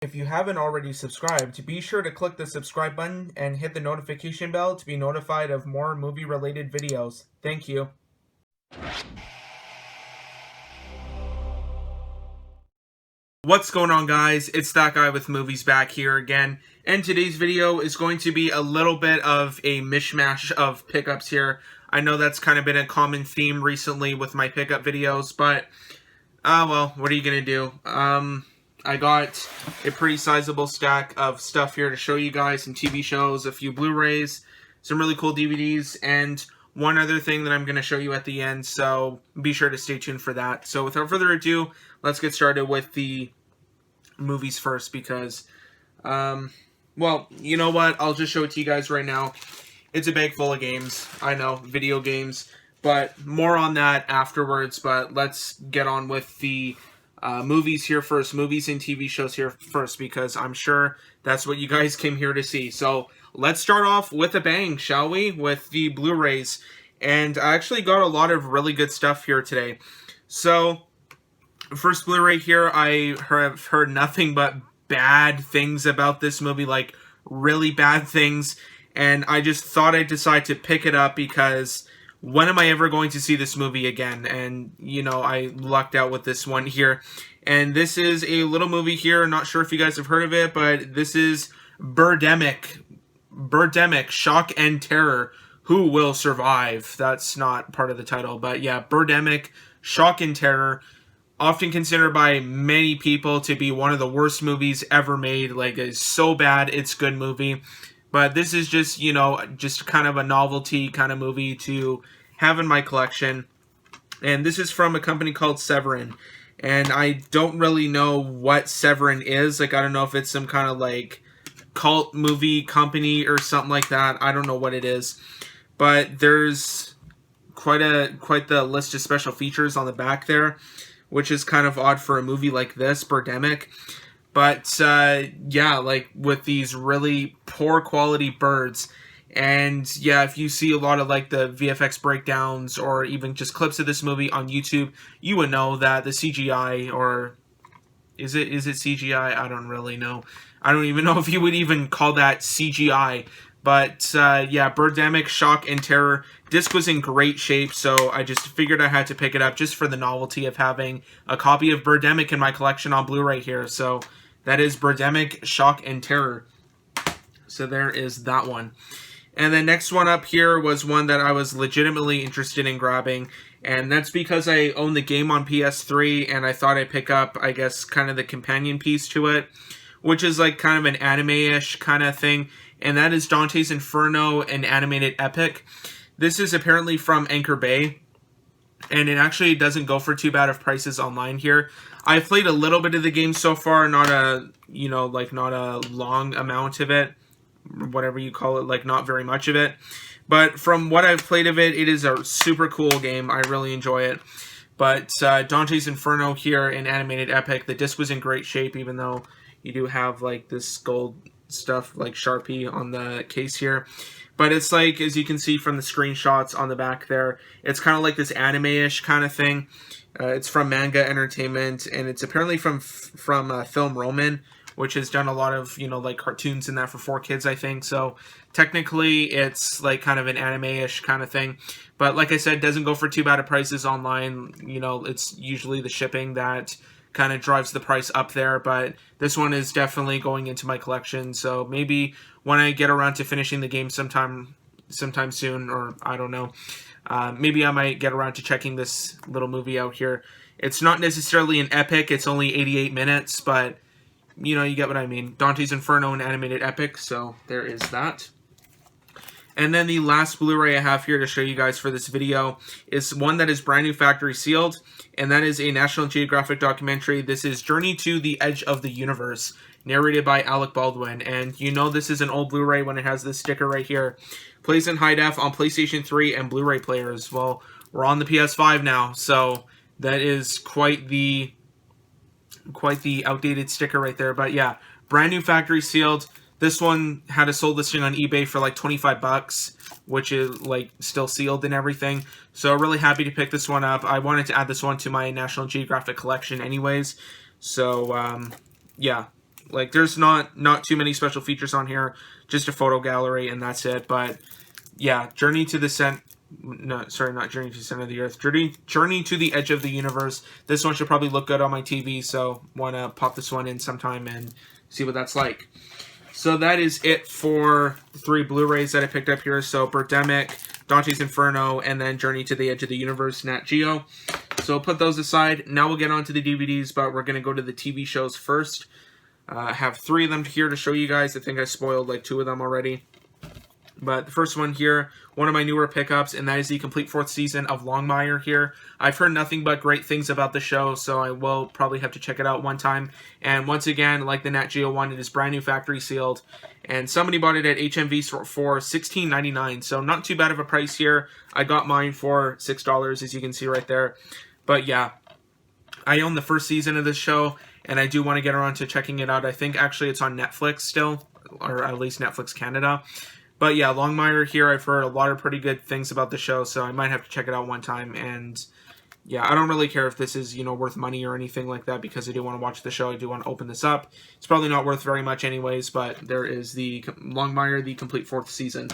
If you haven't already subscribed, be sure to click the subscribe button and hit the notification bell to be notified of more movie-related videos. Thank you. What's going on, guys? It's that guy with movies back here again, and today's video is going to be a little bit of a mishmash of pickups here. I know that's kind of been a common theme recently with my pickup videos, but well, what are you gonna do? I got a pretty sizable stack of stuff here to show you guys, some TV shows, a few Blu-rays, some really cool DVDs, and one other thing that I'm going to show you at the end, so be sure to stay tuned for that. So without further ado, let's get started with the movies first because, well, you know what? I'll just show it to you guys right now. It's a bag full of games. I know, video games, but more on that afterwards, but let's get on with the movies here first, movies and TV shows here first, because I'm sure that's what you guys came here to see. So let's start off with a bang, shall we? With the Blu-rays. And I actually got a lot of really good stuff here today. So, first Blu-ray here, I have heard nothing but bad things about this movie, like really bad things. And I just thought I'd decide to pick it up because when am I ever going to see this movie again? And, you know, I lucked out with this one here. And this is a little movie here. Not sure if you guys have heard of it, but this is Birdemic. Birdemic, Shock and Terror. Who Will Survive? That's not part of the title, but yeah, Birdemic, Shock and Terror. Often considered by many people to be one of the worst movies ever made. Like, it's so bad, it's a good movie. But this is just, you know, just kind of a novelty kind of movie to have in my collection. And this is from a company called Severin. And I don't really know what Severin is. Like, I don't know if it's some kind of, like, cult movie company or something like that. I don't know what it is. But there's quite the list of special features on the back there, which is kind of odd for a movie like this, Birdemic. But, yeah, like, with these really poor quality birds. And, yeah, if you see a lot of, like, the VFX breakdowns or even just clips of this movie on YouTube, you would know that the CGI, or is it CGI? I don't really know. I don't even know if you would even call that CGI. But, yeah, Birdemic, Shock, and Terror. Disc was in great shape, so I just figured I had to pick it up just for the novelty of having a copy of Birdemic in my collection on Blu-ray here. So that is Birdemic, Shock, and Terror. So there is that one. And the next one up here was one that I was legitimately interested in grabbing. And that's because I own the game on PS3, and I thought I'd pick up, I guess, kind of the companion piece to it, which is like kind of an anime-ish kind of thing. And that is Dante's Inferno, an animated epic. This is apparently from Anchor Bay, and it actually doesn't go for too bad of prices online here. I've played a little bit of the game so far, not a, you know, like not a long amount of it, whatever you call it, like not very much of it. But from what I've played of it, it is a super cool game. I really enjoy it. But Dante's Inferno here in animated epic, the disc was in great shape, even though you do have like this gold stuff like Sharpie on the case here. But it's like, as you can see from the screenshots on the back there, it's kind of like this anime-ish kind of thing. It's from Manga Entertainment, and it's apparently from Film Roman, which has done a lot of, you know, like cartoons in that for kids, I think. So technically it's like kind of an anime-ish kind of thing. But like I said, doesn't go for too bad of prices online. You know, it's usually the shipping that kind of drives the price up there, but this one is definitely going into my collection. So maybe when I get around to finishing the game sometime soon, or I don't know, maybe I might get around to checking this little movie out here. It's not necessarily an epic, it's only 88 minutes, but you know, you get what I mean. Dante's Inferno, an animated epic, so there is that. And then the last Blu-ray I have here to show you guys for this video is one that is brand new factory sealed, and that is a National Geographic documentary. This is Journey to the Edge of the Universe, narrated by Alec Baldwin. And you know this is an old Blu-ray when it has this sticker right here. Plays in high def on PlayStation 3 and Blu-ray players. Well, we're on the PS5 now, so that is quite the outdated sticker right there. But yeah, brand new factory sealed. This one had a sold listing on eBay for like 25 bucks, which is like still sealed and everything. So really happy to pick this one up. I wanted to add this one to my National Geographic collection anyways. So yeah, Like, there's not too many special features on here, just a photo gallery, and that's it. But yeah, Journey to the Center. No, sorry, not Journey to the Center of the Earth. Journey to the Edge of the Universe. This one should probably look good on my TV, so want to pop this one in sometime and see what that's like. So that is it for the 3 Blu-rays that I picked up here. So Birdemic, Dante's Inferno, and then Journey to the Edge of the Universe, Nat Geo. So I'll put those aside. Now we'll get on to the DVDs, but we're going to go to the TV shows first. I have 3 of them here to show you guys. I think I spoiled like 2 of them already. But the first one here, one of my newer pickups, and that is the complete 4th season of Longmire here. I've heard nothing but great things about the show, so I will probably have to check it out one time. And once again, like the Nat Geo one, it is brand new factory sealed. And somebody bought it at HMV for $16.99, so not too bad of a price here. I got mine for $6, as you can see right there. But yeah, I own the 1st season of this show, and I do want to get around to checking it out. I think actually it's on Netflix still, or at least Netflix Canada. But yeah, Longmire here, I've heard a lot of pretty good things about the show, so I might have to check it out one time. And yeah, I don't really care if this is, you know, worth money or anything like that, because I do want to watch the show. I do want to open this up. It's probably not worth very much anyways, but there is the Longmire, the complete 4th season.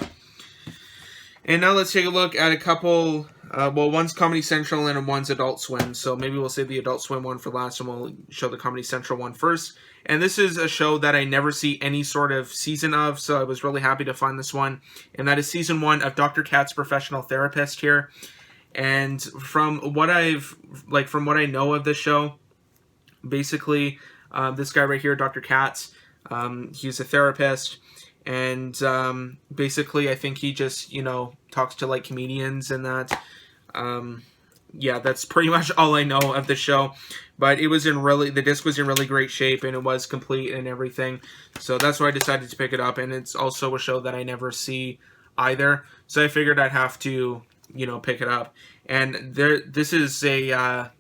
And now let's take a look at a couple, well, one's Comedy Central and one's Adult Swim. So maybe we'll save the Adult Swim one for last, and we'll show the Comedy Central one first. And this is a show that I never see any sort of season of, so I was really happy to find this one. And that is season 1 of Dr. Katz Professional Therapist here. And from what I know of this show, basically, this guy right here, Dr. Katz, he's a therapist. And basically, I think he just, you know, talks to like comedians and that. Yeah, that's pretty much all I know of the show. But it was the disc was in really great shape, and it was complete and everything. So that's why I decided to pick it up. And it's also a show that I never see either. So I figured I'd have to, you know, pick it up. And this is a,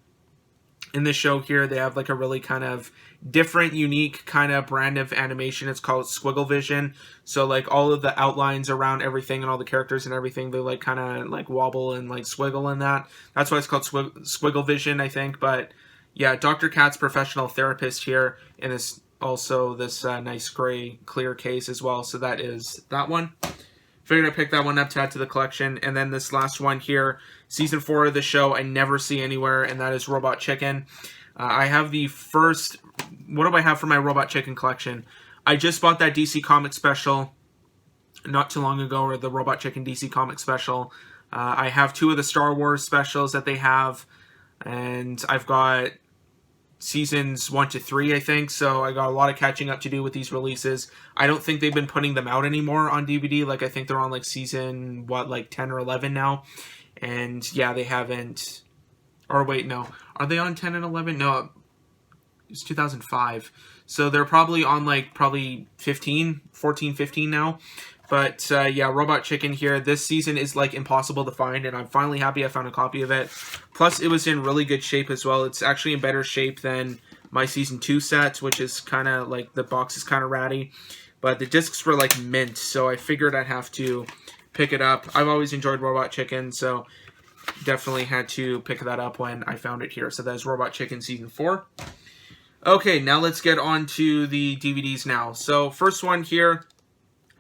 in the show here, they have like a really kind of different, unique kind of brand of animation. It's called Squiggle Vision. So like all of the outlines around everything and all the characters and everything, they like kind of like wobble and like swiggle in that. That's why it's called Squiggle Vision, I think. But yeah, Dr. Katz Professional Therapist here, and it's also this nice gray clear case as well. So that is that one. Figured I'd pick that one up to add to the collection. And then this last one here, season 4 of the show, I never see anywhere, and that is Robot Chicken. I have the first... What do I have for my Robot Chicken collection? I just bought that DC Comics special not too long ago, or the Robot Chicken DC Comics special. I have 2 of the Star Wars specials that they have, and I've got seasons 1 to 3, I think, so I got a lot of catching up to do with these releases. I don't think they've been putting them out anymore on DVD. Like, I think they're on, like, season, like 10 or 11 now, and, yeah, they haven't, or wait, no, are they on 10 and 11? No, it's 2005, so they're probably on, like, probably 14, 15 now. But, yeah, Robot Chicken here. This season is, like, impossible to find, and I'm finally happy I found a copy of it. Plus, it was in really good shape as well. It's actually in better shape than my Season 2 set, which is kind of, like, the box is kind of ratty. But the discs were, like, mint, so I figured I'd have to pick it up. I've always enjoyed Robot Chicken, so definitely had to pick that up when I found it here. So that is Robot Chicken Season 4. Okay, now let's get on to the DVDs now. So, first one here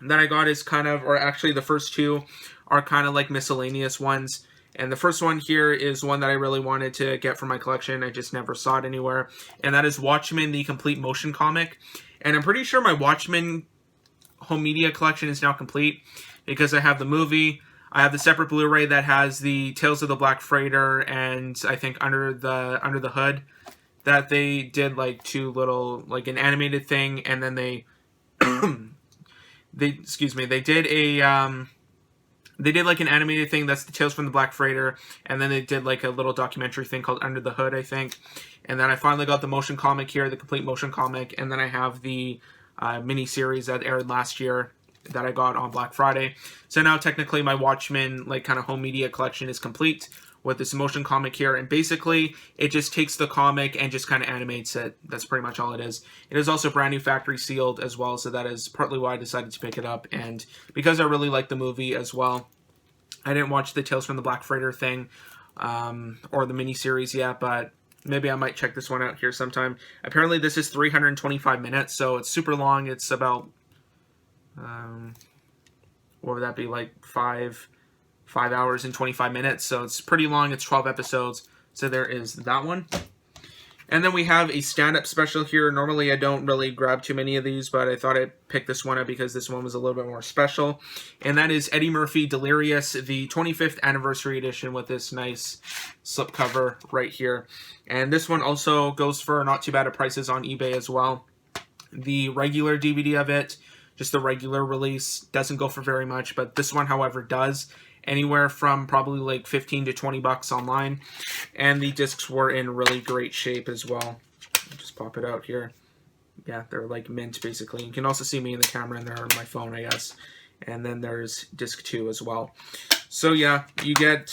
that I got is kind of, or actually the first 2 are kind of like miscellaneous ones. And the first one here is one that I really wanted to get for my collection. I just never saw it anywhere. And that is Watchmen, the complete motion comic. And I'm pretty sure my Watchmen home media collection is now complete, because I have the movie, I have the separate Blu-ray that has the Tales of the Black Freighter, and I think Under the Hood, that they did like 2 little, like an animated thing, and then they they did a they did like an animated thing, that's the Tales from the Black Freighter, and then they did like a little documentary thing called Under the Hood, I think. And then I finally got the motion comic here, the complete motion comic, and then I have the mini-series that aired last year that I got on Black Friday. So now technically my Watchmen like kind of home media collection is complete with this motion comic here, and basically it just takes the comic and just kind of animates it. That's pretty much all it is. It is also brand new factory sealed as well, so that is partly why I decided to pick it up, and because I really like the movie as well. I didn't watch the Tales from the Black Freighter thing or the miniseries yet, but maybe I might check this one out here sometime. Apparently this is 325 minutes, so it's super long. It's about, what would that be, like 5 hours and 25 minutes, so it's pretty long. It's 12 episodes, so there is that one. And then we have a stand-up special here. Normally I don't really grab too many of these, but I thought I'd pick this one up because this one was a little bit more special. And that is Eddie Murphy Delirious, the 25th anniversary edition with this nice slipcover right here. And this one also goes for not too bad of prices on eBay as well. The regular DVD of it, just the regular release, doesn't go for very much, but this one, however, does. Anywhere from probably like 15 to 20 bucks online. And the discs were in really great shape as well. I'll just pop it out here. Yeah, they're like mint basically. You can also see me in the camera and they're on my phone, I guess. And then there's disc 2 as well. So yeah, you get,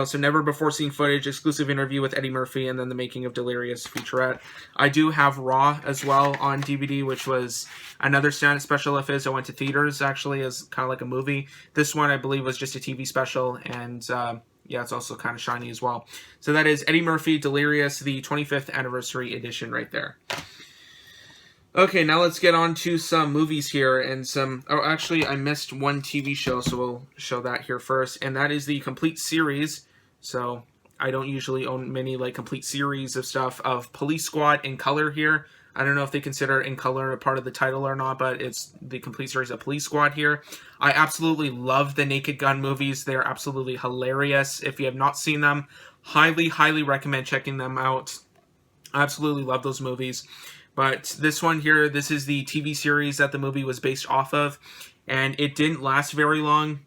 some never before seen footage, exclusive interview with Eddie Murphy, and then the making of Delirious featurette. I do have Raw as well on DVD, which was another stand special of his. I went to theaters actually as kind of like a movie. This one I believe was just a TV special, and yeah, it's also kind of shiny as well. So that is Eddie Murphy Delirious, the 25th anniversary edition right there. Okay, now let's get on to some movies here and some... Oh, actually, I missed one TV show, so we'll show that here first. And that is the complete series. So, I don't usually own many, like, complete series of stuff of Police Squad in color here. I don't know if they consider in color a part of the title or not, but it's the complete series of Police Squad here. I absolutely love the Naked Gun movies. They're absolutely hilarious. If you have not seen them, highly, highly recommend checking them out. I absolutely love those movies. But this one here, this is the TV series that the movie was based off of. And it didn't last very long,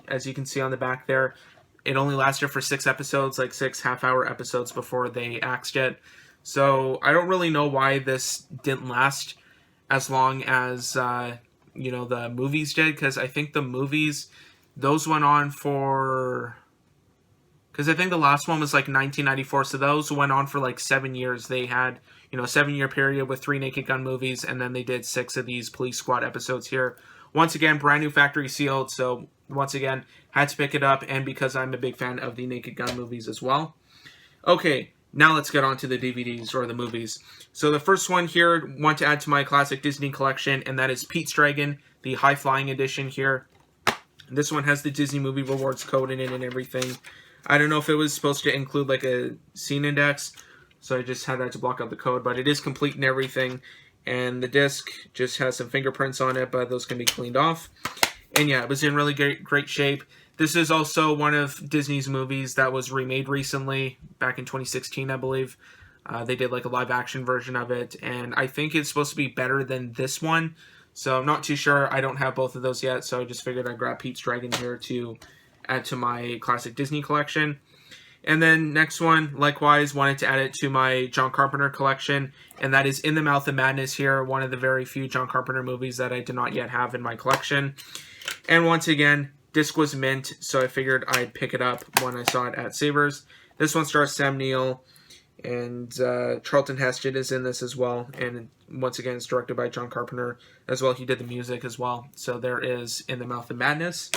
as you can see on the back there. It only lasted for 6 episodes, like 6 half-hour episodes before they axed it. So I don't really know why this didn't last as long as, the movies did. Because I think the movies, those went on for... Because I think the last one was like 1994, so those went on for like 7 years. They had, a 7-year period with 3 Naked Gun movies, and then they did 6 of these Police Squad episodes here. Once again, brand new factory sealed, so once again, had to pick it up, and because I'm a big fan of the Naked Gun movies as well. Okay, now let's get on to the DVDs, or the movies. So the first one here, want to add to my classic Disney collection, and that is Pete's Dragon, the High Flying edition here. This one has the Disney Movie Rewards code in it and everything. I don't know if it was supposed to include like a scene index, so I just had that to block out the code, but it is complete and everything. And the disc just has some fingerprints on it, but those can be cleaned off. And yeah, it was in really great shape. This is also one of Disney's movies that was remade recently, back in 2016, I believe. They did like a live action version of it, and I think it's supposed to be better than this one. So I'm not too sure. I don't have both of those yet, so I just figured I'd grab Pete's Dragon here to add to my classic Disney collection. And then next one, likewise, wanted to add it to my John Carpenter collection, and that is In the Mouth of Madness here, one of the very few John Carpenter movies that I do not yet have in my collection. And once again, disc was mint, so I figured I'd pick it up when I saw it at Savers. This one stars Sam Neill, and Charlton Heston is in this as well, and once again, it's directed by John Carpenter as well. He did the music as well. So there is In the Mouth of Madness.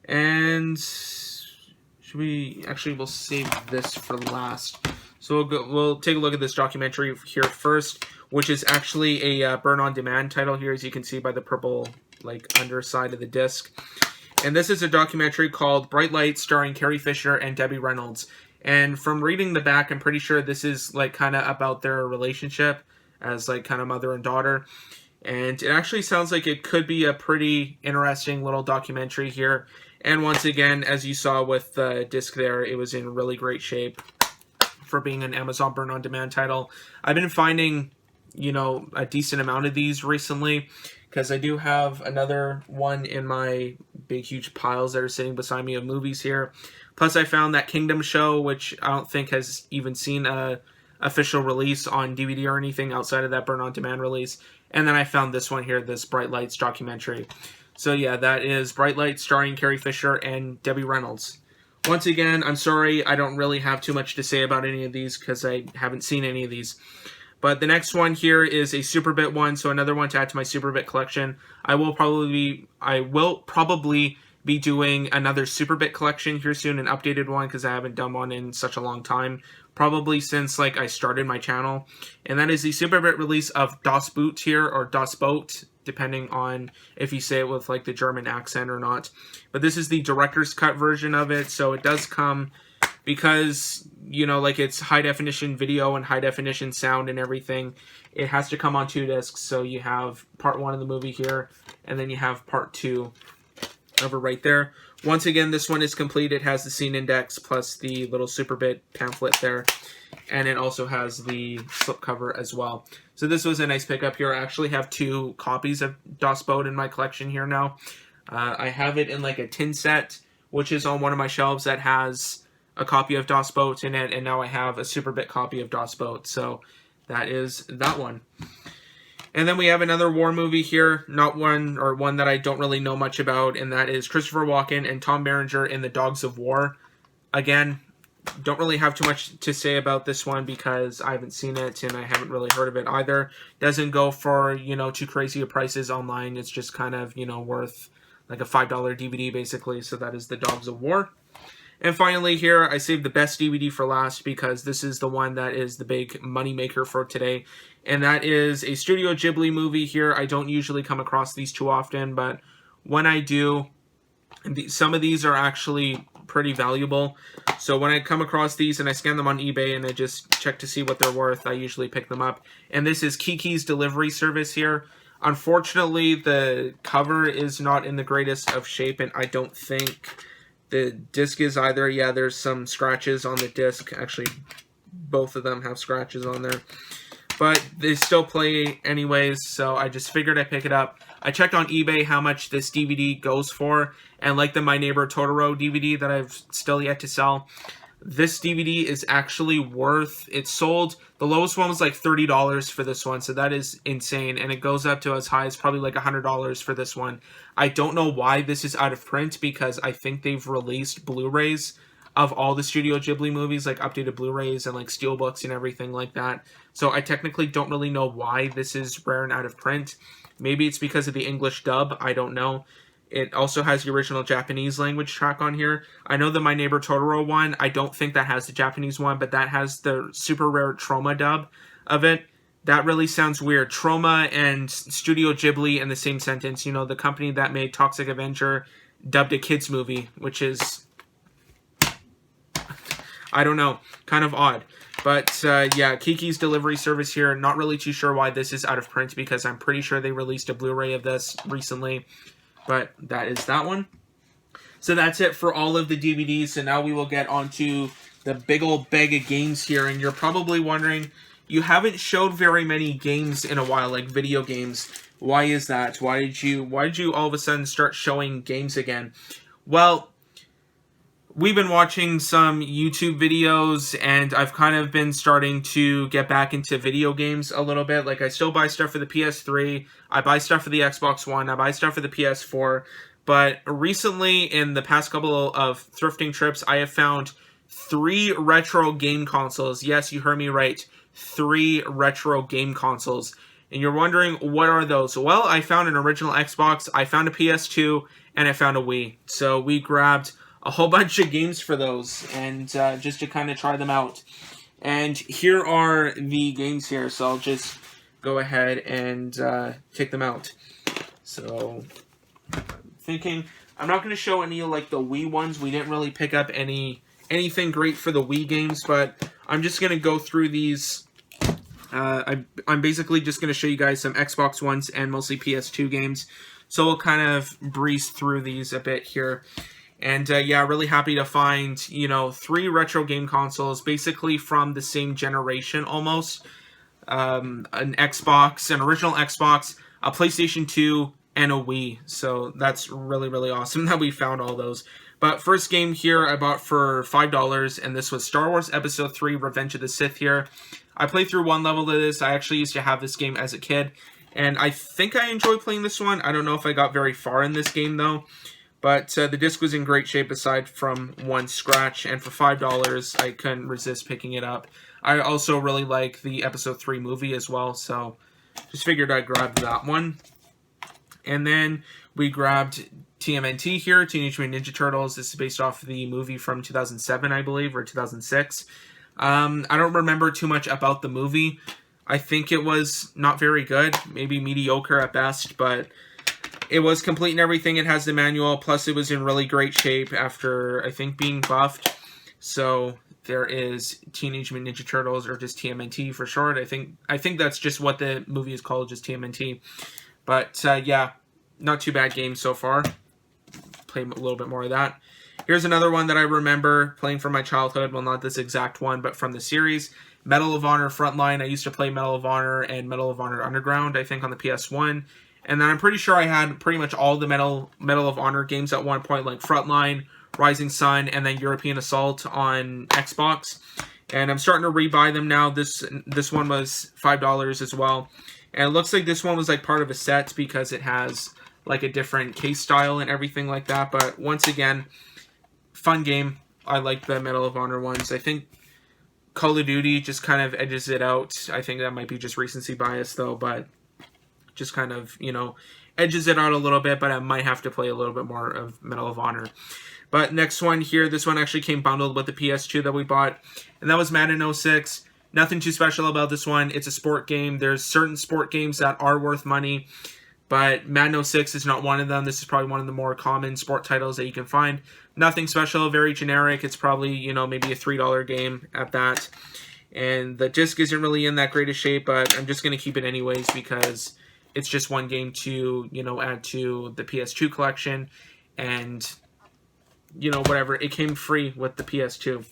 And we'll save this for last. So we'll take a look at this documentary here first, which is actually a burn-on-demand title here, as you can see by the purple underside of the disc. And this is a documentary called Bright Lights, starring Carrie Fisher and Debbie Reynolds. And from reading the back, I'm pretty sure this is kind of about their relationship as kind of mother and daughter. And it actually sounds like it could be a pretty interesting little documentary here. And once again, as you saw with the disc there, it was in really great shape for being an Amazon burn-on-demand title. I've been finding, a decent amount of these recently, because I do have another one in my big, huge piles that are sitting beside me of movies here. Plus, I found that Kingdom show, which I don't think has even seen a official release on DVD or anything outside of that burn-on-demand release. And then I found this one here, this Bright Lights documentary. So yeah, that is Bright Lights, starring Carrie Fisher and Debbie Reynolds. Once again, I'm sorry, I don't really have too much to say about any of these because I haven't seen any of these. But the next one here is a Superbit one, so another one to add to my Superbit collection. I will probably be doing another Superbit collection here soon, an updated one, because I haven't done one in such a long time, probably since like I started my channel. And that is the Superbit release of Das Boot here, or Das Boot, depending on if you say it with like the German accent or not. But this is the director's cut version of it, so it does come, because, you know, like it's high definition video and high definition sound and everything, it has to come on 2 discs. So you have part 1 of the movie here, and then you have part 2 over right there. Once again, this one is complete. It has the scene index plus the little Superbit pamphlet there, and it also has the slipcover as well. So this was a nice pickup here. I actually have 2 copies of Das Boot in my collection here now. I have it in like a tin set, which is on one of my shelves that has a copy of Das Boot in it, and now I have a Superbit copy of Das Boot. So that is that one. And then we have another war movie here, not one, or one that I don't really know much about, and that is Christopher Walken and Tom Berenger in The Dogs of War. Again, don't really have too much to say about this one because I haven't seen it and I haven't really heard of it either. Doesn't go for, you know, too crazy of prices online. It's just kind of, you know, worth like a $5 DVD basically. So that is The Dogs of War. And finally here, I saved the best DVD for last because this is the one that is the big money maker for today. And that is a Studio Ghibli movie here. I don't usually come across these too often, but when I do, some of these are actually pretty valuable. So when I come across these and I scan them on eBay and I just check to see what they're worth, I usually pick them up. And this is Kiki's Delivery Service here. Unfortunately, the cover is not in the greatest of shape, and I don't think the disc is either. Yeah, there's some scratches on the disc. Actually, both of them have scratches on there. But they still play anyways, so I just figured I'd pick it up. I checked on eBay how much this DVD goes for, and like the My Neighbor Totoro DVD that I've still yet to sell, this DVD is actually worth, it sold, the lowest one was like $30 for this one, so that is insane, and it goes up to as high as probably like $100 for this one. I don't know why this is out of print, because I think they've released Blu-rays of all the Studio Ghibli movies, like updated Blu-rays and like steelbooks and everything like that. So I technically don't really know why this is rare and out of print. Maybe it's because of the English dub, I don't know. It also has the original Japanese language track on here. I know the My Neighbor Totoro one, I don't think that has the Japanese one, but that has the super rare Troma dub of it. That really sounds weird. Troma and Studio Ghibli in the same sentence. You know, the company that made Toxic Avenger dubbed a kids movie, which is, I don't know, kind of odd. But yeah, Kiki's Delivery Service here. Not really too sure why this is out of print, because I'm pretty sure they released a Blu-ray of this recently. But that is that one. So that's it for all of the DVDs. So now we will get onto the big old bag of games here. And you're probably wondering, you haven't showed very many games in a while, like video games. Why is that? Why did you all of a sudden start showing games again? Well, we've been watching some YouTube videos, and I've kind of been starting to get back into video games a little bit. Like, I still buy stuff for the PS3, I buy stuff for the Xbox One, I buy stuff for the PS4, but recently, in the past couple of thrifting trips, I have found 3 retro game consoles. Yes, you heard me right, 3 retro game consoles. And you're wondering, what are those? Well, I found an original Xbox, I found a PS2, and I found a Wii. So we grabbed a whole bunch of games for those, and just to kind of try them out. And here are the games here, so I'll just go ahead and take them out. So, I'm thinking, I'm not going to show any of like the Wii ones. We didn't really pick up anything great for the Wii games, but I'm just going to go through these. I'm basically just going to show you guys some Xbox Ones and mostly PS2 games. So we'll kind of breeze through these a bit here. And yeah, really happy to find, you know, 3 retro game consoles, basically from the same generation almost. An Xbox, an original Xbox, a PlayStation 2, and a Wii. So that's really, really awesome that we found all those. But first game here I bought for $5, and this was Star Wars Episode 3 Revenge of the Sith here. I played through one level of this. I actually used to have this game as a kid, and I think I enjoy playing this one. I don't know if I got very far in this game, though. But the disc was in great shape aside from one scratch, and for $5, I couldn't resist picking it up. I also really like the Episode 3 movie as well, so just figured I'd grab that one. And then we grabbed TMNT here, Teenage Mutant Ninja Turtles. This is based off the movie from 2007, I believe, or 2006. I don't remember too much about the movie. I think it was not very good, maybe mediocre at best, but it was complete and everything. It has the manual, plus it was in really great shape after, I think, being buffed. So there is Teenage Mutant Ninja Turtles, or just TMNT for short. I think that's just what the movie is called, just TMNT. But yeah, not too bad game so far. Play a little bit more of that. Here's another one that I remember playing from my childhood. Well, not this exact one, but from the series. Medal of Honor Frontline. I used to play Medal of Honor and Medal of Honor Underground, I think, on the PS1. And then I'm pretty sure I had pretty much all the Medal of Honor games at one point, like Frontline, Rising Sun, and then European Assault on Xbox. And I'm starting to rebuy them now. This one was $5 as well. And it looks like this one was like part of a set because it has like a different case style and everything like that. But once again, fun game. I like the Medal of Honor ones. I think Call of Duty just kind of edges it out. I think that might be just recency bias though, but just kind of, you know, edges it out a little bit, but I might have to play a little bit more of Medal of Honor. But next one here, this one actually came bundled with the PS2 that we bought, and that was Madden 06. Nothing too special about this one. It's a sport game. There's certain sport games that are worth money, but Madden 06 is not one of them. This is probably one of the more common sport titles that you can find. Nothing special, very generic. It's probably, you know, maybe a $3 game at that. And the disc isn't really in that great a shape, but I'm just going to keep it anyways because it's just one game to, you know, add to the PS2 collection. And, you know, whatever. It came free with the PS2.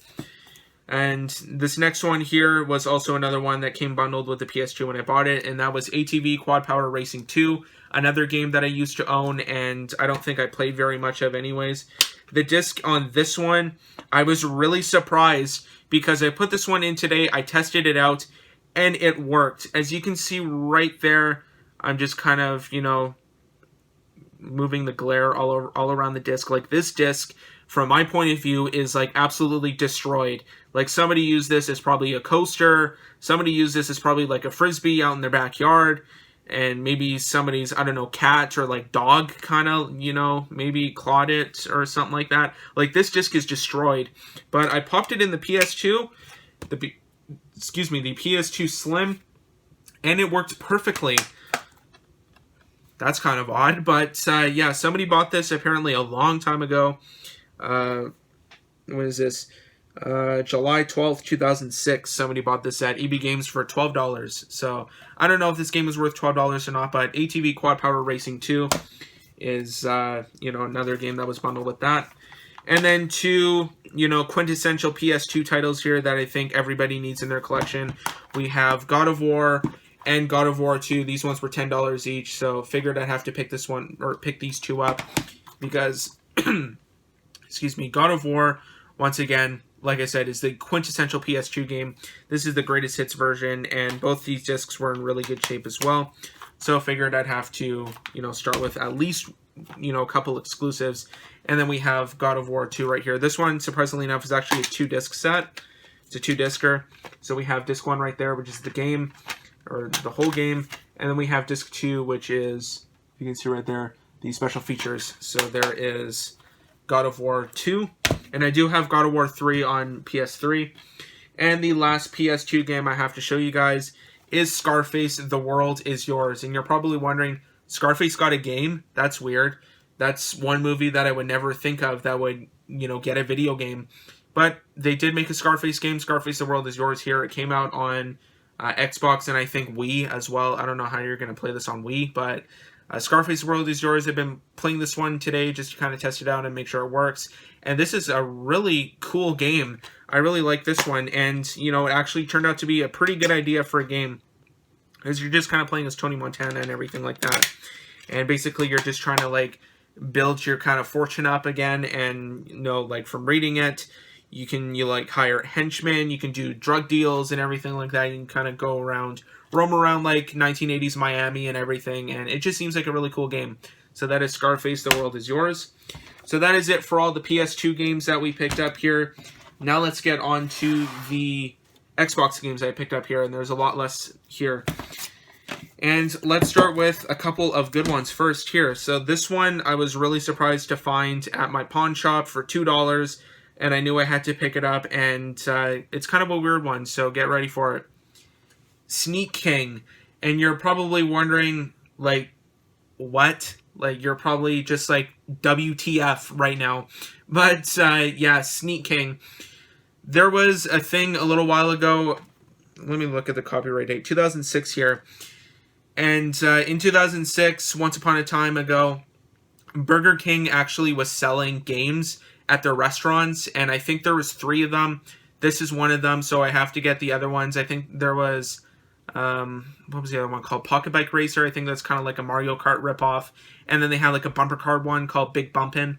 And this next one here was also another one that came bundled with the PS2 when I bought it, and that was ATV Quad Power Racing 2, another game that I used to own, and I don't think I played very much of anyways. The disc on this one, I was really surprised because I put this one in today, I tested it out, and it worked. As you can see right there, I'm just kind of, you know, moving the glare all around the disc. Like, this disc, from my point of view, is like absolutely destroyed. Like, somebody used this as probably a coaster. Somebody used this as probably like a frisbee out in their backyard. And maybe somebody's, I don't know, cat or like dog kind of, you know, maybe clawed it or something like that. Like, this disc is destroyed. But I popped it in the PS2, the PS2 Slim, and it worked perfectly. That's kind of odd, but yeah, somebody bought this apparently a long time ago. When is this? July 12th, 2006. Somebody bought this at EB Games for $12. So I don't know if this game is worth $12 or not, but ATV Quad Power Racing 2 is, you know, another game that was bundled with that. And then two, you know, quintessential PS2 titles here that I think everybody needs in their collection. We have God of War and God of War 2. These ones were $10 each, so figured I'd have to pick this one, or pick these two up, because excuse me, God of War, once again, like I said, is the quintessential PS2 game. This is the greatest hits version, and both these discs were in really good shape as well. So figured I'd have to, you know, start with at least, you know, a couple exclusives. And then we have God of War 2 right here. This one, surprisingly enough, is actually a 2-disc set. It's a 2-discer. So we have disc 1 right there, which is the game, or the whole game. And then we have disc 2, which is, you can see right there, the special features. So there is God of War 2. And I do have God of War 3 on PS3. And the last PS2 game I have to show you guys is Scarface, The World Is Yours. And you're probably wondering, Scarface got a game? That's weird. That's one movie that I would never think of that would, you know, get a video game. But they did make a Scarface game, Scarface, The World Is Yours here. It came out on Xbox and I think Wii as well. I don't know how you're going to play this on Wii, but Scarface, The World Is Yours. I've been playing this one today just to kind of test it out and make sure it works. And this is a really cool game. I really like this one. And, you know, it actually turned out to be a pretty good idea for a game, as you're just kind of playing as Tony Montana and everything like that. And basically you're just trying to, like, build your kind of fortune up again. And, you know, like, from reading it, you like hire henchmen, you can do drug deals and everything like that. You can kind of go around, roam around like 1980s Miami and everything, and it just seems like a really cool game. So that is Scarface, The World Is Yours. So that is it for all the PS2 games that we picked up here. Now let's get on to the Xbox games I picked up here, and there's a lot less here. And let's start with a couple of good ones first here. So this one I was really surprised to find at my pawn shop for $2, and I knew I had to pick it up, and it's kind of a weird one, so get ready for it. Sneak King. And you're probably wondering, like, what? Like, you're probably just like, WTF right now. But, yeah, Sneak King. There was a thing a little while ago. Let me look at the copyright date. 2006 here. And in 2006, once upon a time ago, Burger King actually was selling games at their restaurants. And I think there was 3 of them. This is one of them, so I have to get the other ones. I think there was... what was the other one called? Pocket Bike Racer. I think that's kind of like a Mario Kart ripoff. And then they had like a bumper card one called Big Bumpin'.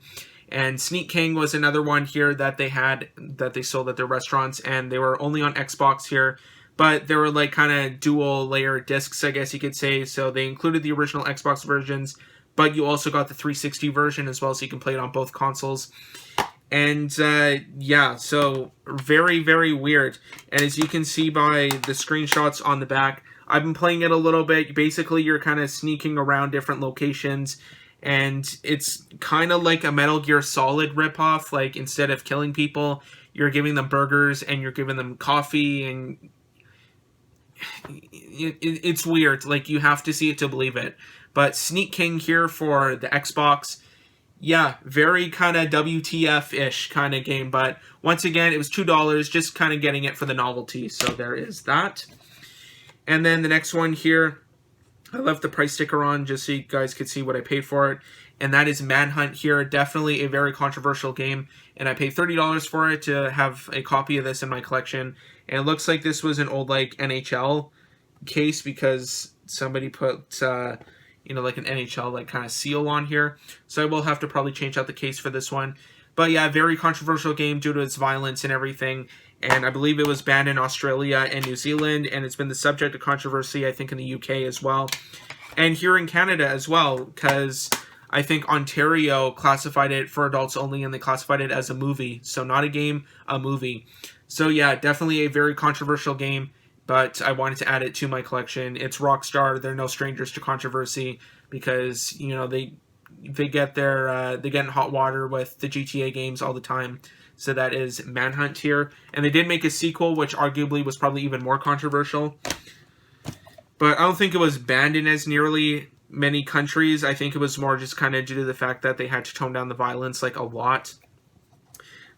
And Sneak King was another one here that they had, that they sold at their restaurants, and they were only on Xbox here. But they were like kind of dual layer discs, I guess you could say. So they included the original Xbox versions, but you also got the 360 version as well, so you can play it on both consoles. And yeah, so very, very weird. And as you can see by the screenshots on the back, I've been playing it a little bit. Basically, you're kind of sneaking around different locations, and it's kind of like a Metal Gear Solid ripoff. Like, instead of killing people, you're giving them burgers and you're giving them coffee, and it's weird. Like, you have to see it to believe it. But Sneak King here for the Xbox, yeah, very kind of WTF-ish kind of game. But once again, it was $2, just kind of getting it for the novelty. So there is that. And then the next one here, I left the price sticker on just so you guys could see what I paid for it. And that is Manhunt here. Definitely a very controversial game. And I paid $30 for it to have a copy of this in my collection. And it looks like this was an old, like, NHL case because somebody put, you know, like an NHL, like, kind of seal on here. So I will have to probably change out the case for this one. But yeah, very controversial game due to its violence and everything. And I believe it was banned in Australia and New Zealand. And it's been the subject of controversy, I think, in the UK as well. And here in Canada as well, because I think Ontario classified it for adults only, and they classified it as a movie. So not a game, a movie. So yeah, definitely a very controversial game, but I wanted to add it to my collection. It's Rockstar. They're no strangers to controversy because, you know, they get their they get in hot water with the GTA games all the time. So that is Manhunt here. And they did make a sequel, which arguably was probably even more controversial. But I don't think it was banned in as nearly many countries. I think it was more just kind of due to the fact that they had to tone down the violence like a lot.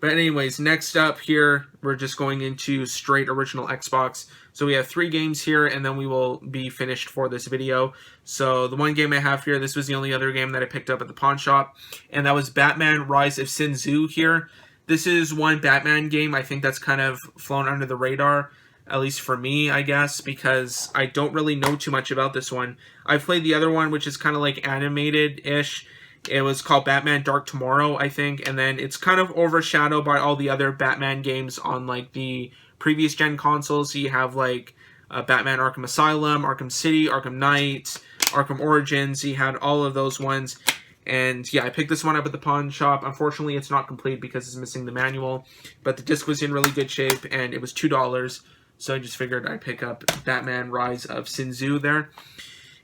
But anyways, next up here, we're just going into straight original Xbox. So we have 3 games here, and then we will be finished for this video. So the one game I have here, this was the only other game that I picked up at the pawn shop, and that was Batman Rise of Sin Tzu here. This is one Batman game I think that's kind of flown under the radar, at least for me, I guess, because I don't really know too much about this one. I played the other one, which is kind of like animated-ish. It was called Batman Dark Tomorrow, I think, and then it's kind of overshadowed by all the other Batman games on, like, the previous gen consoles. So you have, like, Batman Arkham Asylum, Arkham City, Arkham Knight, Arkham Origins. You had all of those ones. And yeah, I picked this one up at the pawn shop. Unfortunately, it's not complete because it's missing the manual, but the disc was in really good shape, and it was $2. So I just figured I'd pick up Batman Rise of Sin Tzu there.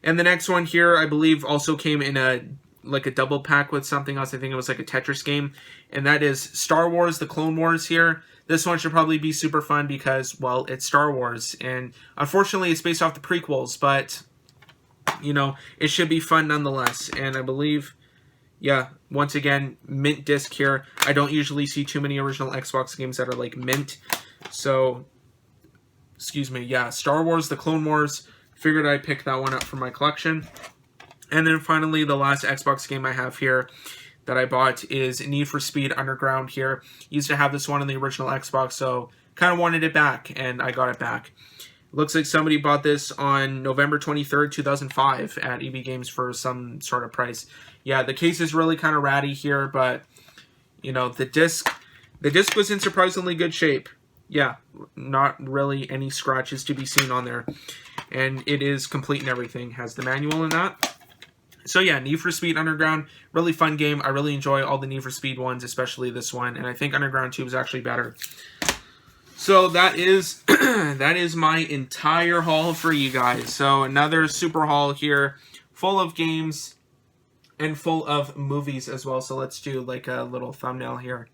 And the next one here, I believe, also came in a double pack with something else. I think it was like a Tetris game. And that is Star Wars: The Clone Wars here. This one should probably be super fun because, well, it's Star Wars. And unfortunately, it's based off the prequels, but, you know, it should be fun nonetheless. And I believe, yeah, once again, mint disc here. I don't usually see too many original Xbox games that are, like, mint. So, excuse me, yeah, Star Wars: The Clone Wars. Figured I'd pick that one up for my collection. And then finally, the last Xbox game I have here that I bought is Need for Speed Underground here. Used to have this one on the original Xbox, so kind of wanted it back, and I got it back. Looks like somebody bought this on November 23rd, 2005 at EB Games for some sort of price. Yeah, the case is really kind of ratty here, but, you know, the disc was in surprisingly good shape. Yeah, not really any scratches to be seen on there. And it is complete and everything. Has the manual in that. So yeah, Need for Speed Underground, really fun game. I really enjoy all the Need for Speed ones, especially this one. And I think Underground 2 is actually better. So that is that is my entire haul for you guys. So another super haul here, full of games and full of movies as well. So let's do like a little thumbnail here.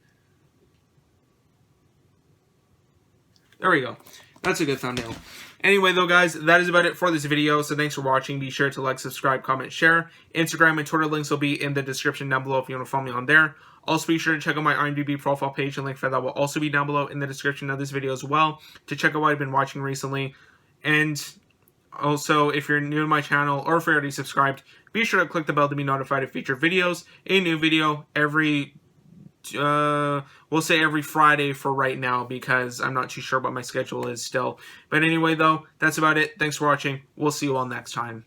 There we go. That's a good thumbnail. Anyway, though, guys, that is about it for this video. So thanks for watching. Be sure to like, subscribe, comment, share. Instagram and Twitter links will be in the description down below if you want to follow me on there. Also, be sure to check out my IMDb profile page, and link for that will also be down below in the description of this video as well, to check out what I've been watching recently. And also, if you're new to my channel, or if you're already subscribed, be sure to click the bell to be notified of future videos. A new video every we'll say every Friday for right now, because I'm not too sure what my schedule is still. But anyway, though, that's about it. Thanks for watching. We'll see you all next time.